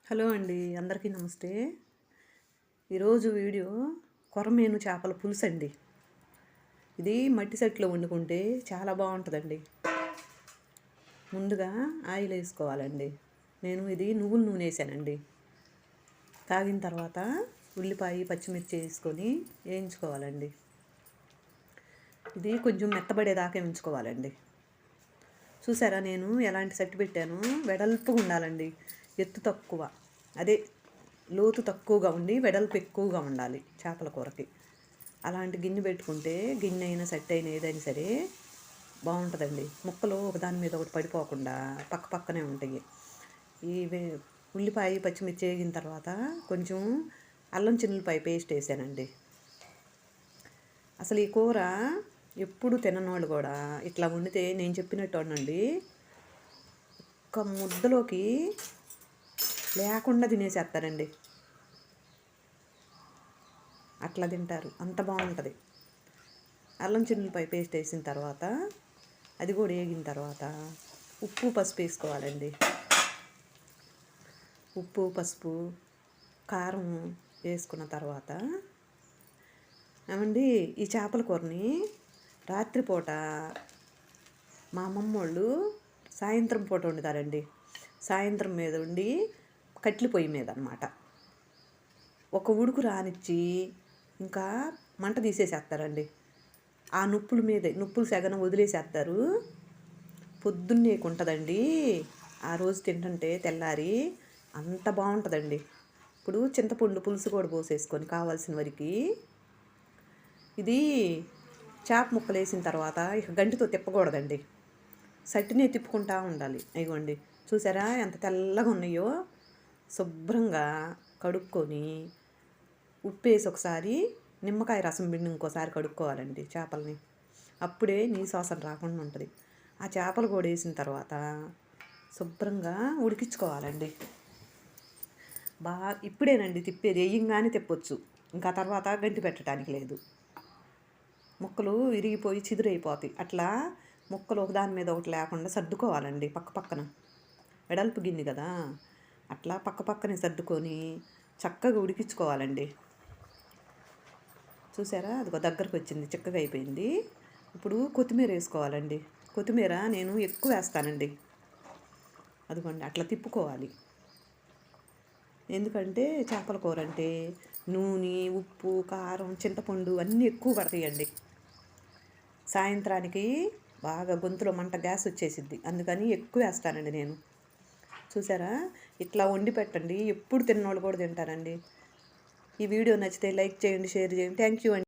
Hello అండి, అందరికీ నమస్తే. ఈరోజు వీడియో కొరమేను చేపల పులుసు అండి. ఇది మట్టి సెట్లో వండుకుంటే చాలా బాగుంటుందండి. ముందుగా ఆయిల్ వేసుకోవాలండి. నేను ఇది నువ్వుల నూనె వేసానండి. తాగిన తర్వాత ఉల్లిపాయ పచ్చిమిర్చి వేసుకొని వేయించుకోవాలండి. ఇది కొంచెం మెత్తబడేదాకా ఉంచుకోవాలండి. చూసారా నేను ఎలాంటి సెట్ పెట్టాను? వెడల్పుగా ఉండాలండి, ఎత్తు తక్కువ, అదే లోతు తక్కువగా ఉండి వెడల్పు ఎక్కువగా ఉండాలి చేపల కూరకి. అలాంటి గిన్నె పెట్టుకుంటే గిన్నె అయినా సెట్ అయినా ఏదైనా సరే బాగుంటుందండి. ముక్కలు ఒకదాని మీద ఒకటి పడిపోకుండా పక్క పక్కనే ఉంటాయి. ఈ ఉల్లిపాయ పచ్చిమిర్చి వేగిన తర్వాత కొంచెం అల్లం చిన్నులపాయ పేస్ట్ వేసానండి. అసలు ఈ కూర ఎప్పుడు తిననోళ్ళు కూడా ఇట్లా వండితే నేను చెప్పినట్టు వండండి, ఒక్క ముద్దలోకి లేకుండా తినేసేస్తారండి. అట్లా తింటారు, అంత బాగుంటుంది. అల్లం చిన్నులపై పేస్ట్ వేసిన తర్వాత అది కూడా వేగిన తర్వాత ఉప్పు పసుపు వేసుకోవాలండి. ఉప్పు పసుపు కారం వేసుకున్న తర్వాత ఏమండి, ఈ చేపల కూరని రాత్రిపూట మా అమ్మమ్మ వాళ్ళు సాయంత్రం పూట వండుతారండి. సాయంత్రం మీద ఉండి కట్లి పొయ్యి మీద అన్నమాట. ఒక ఉడుకు రానిచ్చి ఇంకా మంట తీసేసేస్తారండి. ఆ నుప్పుల మీదే నుప్పులు సెగన వదిలేసేస్తారు. పొద్దున్నే ఉంటుందండి ఆ రోజు తింటుంటే తెల్లారి అంత బాగుంటుందండి. ఇప్పుడు చింతపండు పులుసు కూడా పోసేసుకొని కావాల్సిన వరకు ఇది చేప ముక్కలు వేసిన తర్వాత ఇక గంటితో తిప్పకూడదండి, సట్టినే తిప్పుకుంటూ ఉండాలి. ఇదిగోండి, చూసారా ఎంత తెల్లగా ఉన్నాయో? శుభ్రంగా కడుక్కొని ఉప్పేసి ఒకసారి నిమ్మకాయ రసం పిండి ఇంకోసారి కడుక్కోవాలండి చేపలని. అప్పుడే నీసు వాసన రాకుండా ఉంటుంది. ఆ చేపలు కూడా వేసిన తర్వాత శుభ్రంగా ఉడికించుకోవాలండి. బాగా ఇప్పుడేనండి తిప్పేది, వేయంగానే తిప్పొచ్చు, ఇంకా తర్వాత గంటి పెట్టడానికి లేదు. ముక్కలు విరిగిపోయి చిదురైపోతాయి. అట్లా ముక్కలు ఒకదాని మీద ఒకటి లేకుండా సర్దుకోవాలండి పక్క పక్కన. వెడల్పు గిన్నె కదా, అట్లా పక్క పక్కనే సర్దుకొని చక్కగా ఉడికించుకోవాలండి. చూసారా, అది దగ్గరకు వచ్చింది, చిక్కగా అయిపోయింది. ఇప్పుడు కొత్తిమీర వేసుకోవాలండి. కొత్తిమీర నేను ఎక్కువ వేస్తానండి. అదిగోండి అట్లా తిప్పుకోవాలి. ఎందుకంటే చేపల కూర అంటే నూనె ఉప్పు కారం చింతపండు అన్నీ ఎక్కువ పడతాయండి. సాయంత్రానికి బాగా గొంతులో మంట గ్యాస్ వచ్చేసిద్ది, అందుకని ఎక్కువ వేస్తానండి నేను. చూసారా, ఇట్లా వండి పెట్టండి, ఎప్పుడు తిన్నోళ్ళు కూడా తింటారండి. ఈ వీడియో నచ్చితే లైక్ చేయండి, షేర్ చేయండి. థ్యాంక్ యూ అండి.